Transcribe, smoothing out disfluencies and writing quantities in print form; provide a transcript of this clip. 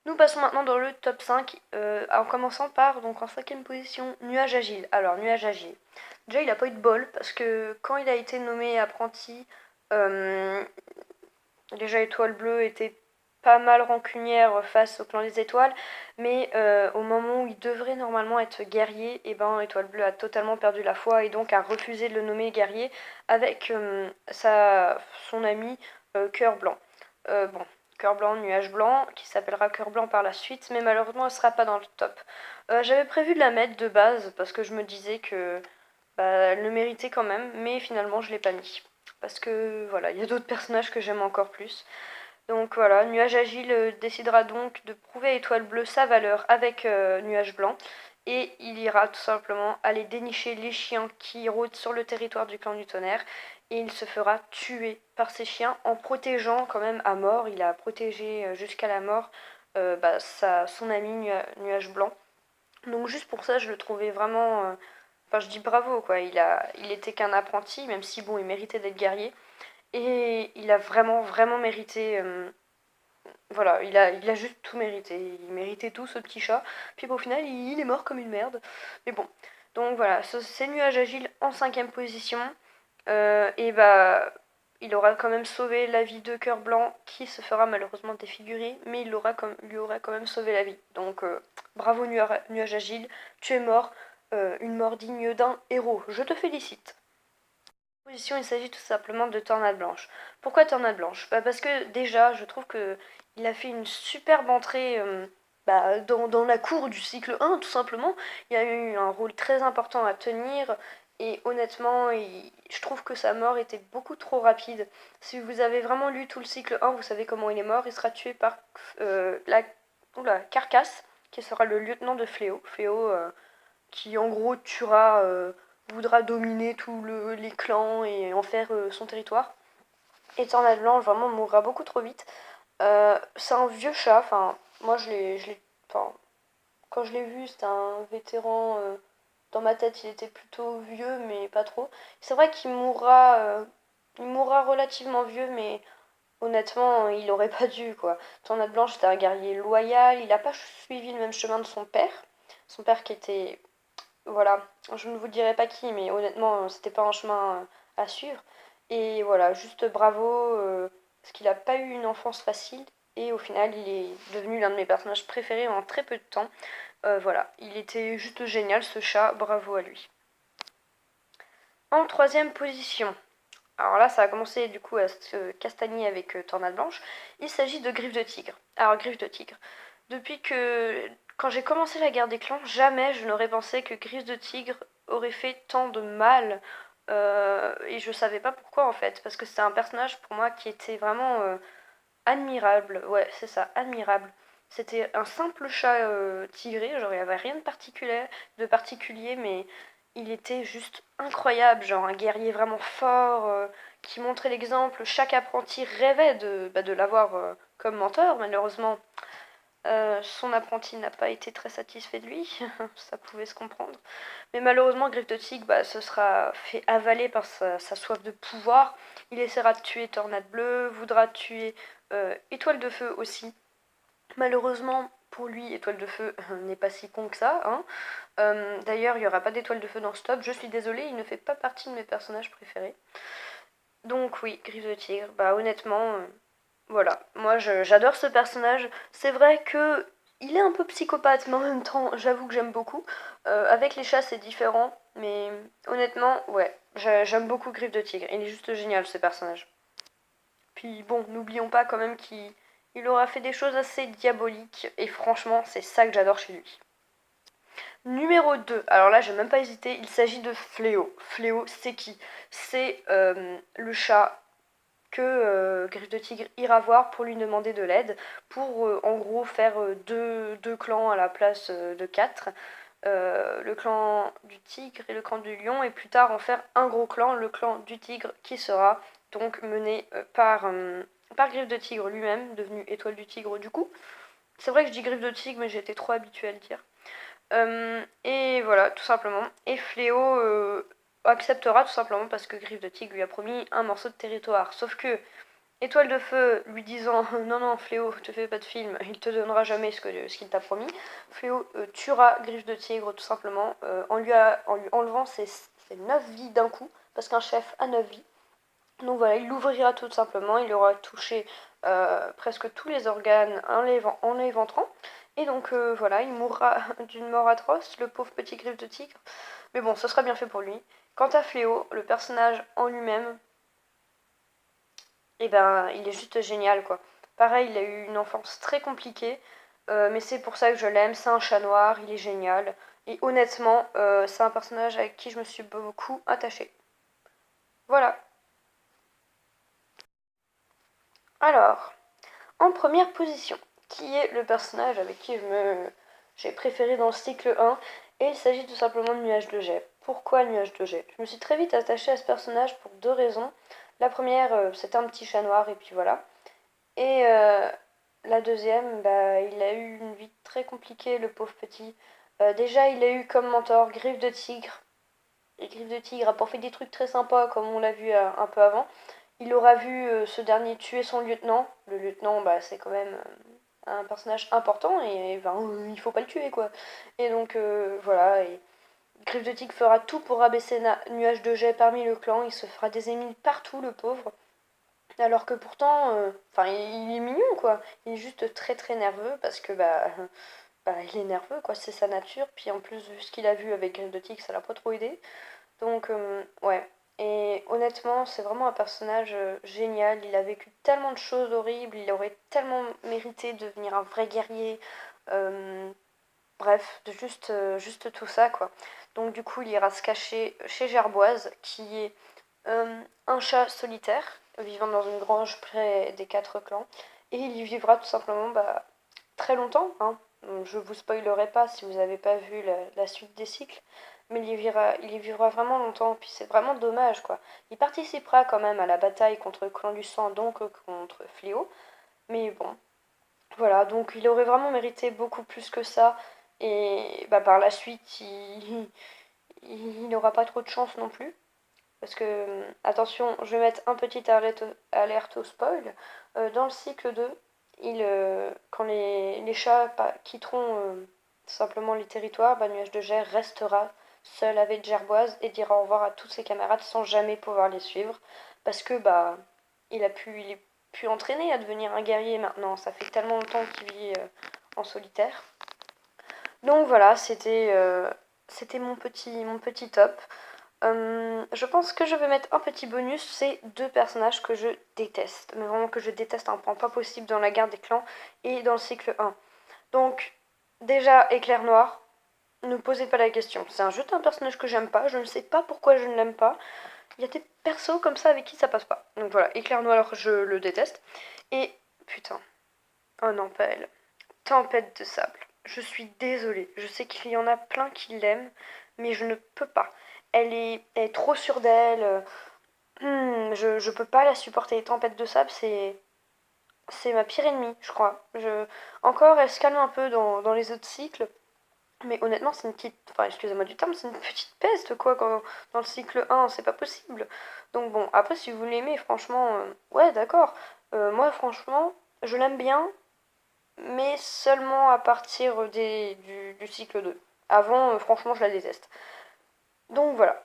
Nous passons maintenant dans le top 5, en commençant par, donc en cinquième position, Nuage Agile. Alors, Nuage Agile. Déjà, il a pas eu de bol, parce que quand il a été nommé apprenti, euh, déjà Étoile Bleue était pas mal rancunière face au clan des étoiles, mais au moment où il devrait normalement être guerrier, et ben Étoile Bleue a totalement perdu la foi et donc a refusé de le nommer guerrier avec son ami Cœur Blanc. Bon, Cœur Blanc, Nuage Blanc, qui s'appellera Cœur Blanc par la suite, mais malheureusement elle sera pas dans le top. J'avais prévu de la mettre de base parce que je me disais que elle le méritait quand même, mais finalement je l'ai pas mis. Parce que voilà, il y a d'autres personnages que j'aime encore plus. Donc voilà, Nuage Agile décidera donc de prouver à Étoile Bleue sa valeur avec Nuage Blanc. Et il ira tout simplement aller dénicher les chiens qui rôdent sur le territoire du clan du tonnerre. Et il se fera tuer par ces chiens en protégeant quand même à mort. Il a protégé jusqu'à la mort son ami Nuage Blanc. Donc juste pour ça, je le trouvais vraiment... Enfin, je dis bravo, quoi. Il était qu'un apprenti, même si, bon, il méritait d'être guerrier. Et il a vraiment, vraiment mérité. Voilà, il a juste tout mérité. Il méritait tout, ce petit chat. Puis au final, il est mort comme une merde. Mais bon. Donc voilà, c'est Nuage Agile en cinquième position. Et bah, il aura quand même sauvé la vie de Cœur Blanc, qui se fera malheureusement défigurer, mais lui aura quand même sauvé la vie. Donc bravo Nuage Agile, tu es mort, une mort digne d'un héros. Je te félicite. Position, il s'agit tout simplement de Tornade Blanche. Pourquoi Tornade Blanche? Parce que déjà, je trouve que il a fait une superbe entrée dans la cour du cycle 1, tout simplement. Il a eu un rôle très important à tenir, et honnêtement, je trouve que sa mort était beaucoup trop rapide. Si vous avez vraiment lu tout le cycle 1, vous savez comment il est mort. Il sera tué par Carcasse, qui sera le lieutenant de Fléau. Fléau, qui en gros voudra dominer tous les clans et en faire son territoire. Et Tornade Blanche vraiment mourra beaucoup trop vite. C'est un vieux chat, enfin, moi enfin, quand je l'ai vu, c'était un vétéran. Dans ma tête, il était plutôt vieux, mais pas trop. C'est vrai il mourra relativement vieux, mais honnêtement, il aurait pas dû, quoi. Tornade Blanche, c'était un guerrier loyal, il a pas suivi le même chemin de son père. Son père qui était voilà, je ne vous dirai pas qui, mais honnêtement, c'était pas un chemin à suivre. Et voilà, juste bravo, parce qu'il a pas eu une enfance facile. Et au final, il est devenu l'un de mes personnages préférés en très peu de temps. Voilà, il était juste génial ce chat, bravo à lui. En troisième position, alors là, ça a commencé du coup à se castagner avec Tornade Blanche. Il s'agit de Griffe de Tigre. Alors, Griffe de Tigre. Depuis que. Quand j'ai commencé la guerre des clans, jamais je n'aurais pensé que Griffe de Tigre aurait fait tant de mal. Et je savais pas pourquoi en fait. Parce que c'était un personnage pour moi qui était vraiment admirable. Ouais, c'est ça, admirable. C'était un simple chat tigré, genre il n'y avait rien de particulier, mais il était juste incroyable, genre un guerrier vraiment fort, qui montrait l'exemple. Chaque apprenti rêvait de l'avoir comme mentor. Malheureusement, son apprenti n'a pas été très satisfait de lui, ça pouvait se comprendre. Mais malheureusement, Griffe de Tigre se sera fait avaler par sa soif de pouvoir. Il essaiera de tuer Tornade Bleue, voudra tuer Étoile de Feu aussi. Malheureusement, pour lui, Étoile de Feu n'est pas si con que ça. Hein. D'ailleurs, il n'y aura pas d'Étoile de Feu dans ce top. Je suis désolée, il ne fait pas partie de mes personnages préférés. Donc oui, Griffe de Tigre, bah honnêtement, voilà. Moi, j'adore ce personnage. C'est vrai que il est un peu psychopathe, mais en même temps, j'avoue que j'aime beaucoup. Avec les chats, c'est différent, mais honnêtement, ouais, j'aime beaucoup Griffe de Tigre. Il est juste génial, ce personnage. Puis bon, n'oublions pas quand même qu'il aura fait des choses assez diaboliques, et franchement, c'est ça que j'adore chez lui. Numéro 2, alors là, j'ai même pas hésité, il s'agit de Fléau. Fléau, c'est qui? C'est le chat que Griffe de Tigre ira voir pour lui demander de l'aide, pour en gros faire deux clans à la place de quatre. Le clan du tigre et le clan du lion, et plus tard en faire un gros clan, le clan du tigre, qui sera donc mené par Griffe de Tigre lui-même, devenu Étoile du Tigre du coup. C'est vrai que je dis Griffe de Tigre, mais j'étais trop habituée à le dire. Et voilà, tout simplement. Et Fléau acceptera tout simplement parce que Griffe de Tigre lui a promis un morceau de territoire. Sauf que Étoile de Feu lui disant non non Fléau, te fais pas de film, il te donnera jamais ce qu'il t'a promis. Fléau tuera Griffe de Tigre tout simplement en lui enlevant ses 9 vies d'un coup, parce qu'un chef a 9 vies. Donc voilà, il l'ouvrira tout simplement, il aura touché presque tous les organes en l'éventrant. Et donc voilà, il mourra d'une mort atroce, le pauvre petit Griffe de Tigre. Mais bon, ce sera bien fait pour lui. Quant à Fléau, le personnage en lui-même, et ben il est juste génial quoi. Pareil, il a eu une enfance très compliquée, mais c'est pour ça que je l'aime, c'est un chat noir, il est génial. Et honnêtement, c'est un personnage avec qui je me suis beaucoup attachée. Voilà. Alors, en première position, qui est le personnage avec qui j'ai préféré dans le cycle 1, et il s'agit tout simplement de Nuage de Jet. Pourquoi Nuage de Jet? Je me suis très vite attachée à ce personnage pour deux raisons. La première, c'était un petit chat noir, et puis voilà. Et la deuxième, bah, il a eu une vie très compliquée, le pauvre petit. Déjà, il a eu comme mentor Griffe de Tigre. Et Griffe de Tigre a pas fait des trucs très sympas, comme on l'a vu un peu avant. Il aura vu ce dernier tuer son lieutenant. Le lieutenant, bah, c'est quand même un personnage important et ben, il faut pas le tuer, quoi. Et donc, voilà. Et Griffe de Tigre fera tout pour rabaisser Nuage de Jet parmi le clan. Il se fera des ennemis partout, le pauvre. Alors que pourtant, enfin, il est mignon, quoi. Il est juste très très nerveux parce que, bah il est nerveux, quoi. C'est sa nature. Puis en plus, vu ce qu'il a vu avec Griffe de Tigre, ça l'a pas trop aidé. Donc, ouais. Et honnêtement, c'est vraiment un personnage génial. Il a vécu tellement de choses horribles. Il aurait tellement mérité de devenir un vrai guerrier. Euh, Bref, juste tout ça, quoi. Donc, du coup, il ira se cacher chez Gerboise, qui est un chat solitaire, vivant dans une grange près des quatre clans. Et il y vivra tout simplement bah, très longtemps. Hein. Je vous spoilerai pas si vous n'avez pas vu la suite des cycles, mais il y vivra vraiment longtemps. Puis c'est vraiment dommage, quoi. Il participera quand même à la bataille contre le clan du sang, donc contre Fléau. Mais bon, voilà. Donc il aurait vraiment mérité beaucoup plus que ça. Et bah, par la suite, il n'aura pas trop de chance non plus. Parce que, attention, je vais mettre un petit alerte au spoil. Dans le cycle 2, quand les chats quitteront simplement les territoires, bah, Nuage de Jet restera seul avec Gerboise et dira au revoir à tous ses camarades sans jamais pouvoir les suivre. Parce que bah il est pu entraîner à devenir un guerrier maintenant. Ça fait tellement longtemps qu'il vit en solitaire. Donc voilà, c'était mon petit top. Je pense que je vais mettre un petit bonus, c'est deux personnages que je déteste, mais vraiment que je déteste à un point pas possible dans la guerre des clans et dans le cycle 1. Donc, déjà, Éclair Noir, ne posez pas la question. C'est juste un personnage que j'aime pas, je ne sais pas pourquoi je ne l'aime pas. Il y a des persos comme ça avec qui ça passe pas. Donc voilà, Éclair Noir, je le déteste. Et, putain, oh non, pas elle. Tempête de sable. Je suis désolée. Je sais qu'il y en a plein qui l'aiment, mais je ne peux pas. Elle est trop sûre d'elle. Je peux pas la supporter. Les tempêtes de sable, c'est ma pire ennemie, je crois. Encore, elle se calme un peu dans les autres cycles, mais honnêtement, c'est une petite. Enfin, excusez-moi du terme, c'est une petite peste, quoi, dans le cycle 1, c'est pas possible. Donc bon, après, si vous l'aimez, franchement, ouais, d'accord. Moi, franchement, je l'aime bien, mais seulement à partir du cycle 2. Avant, franchement, je la déteste. Donc voilà.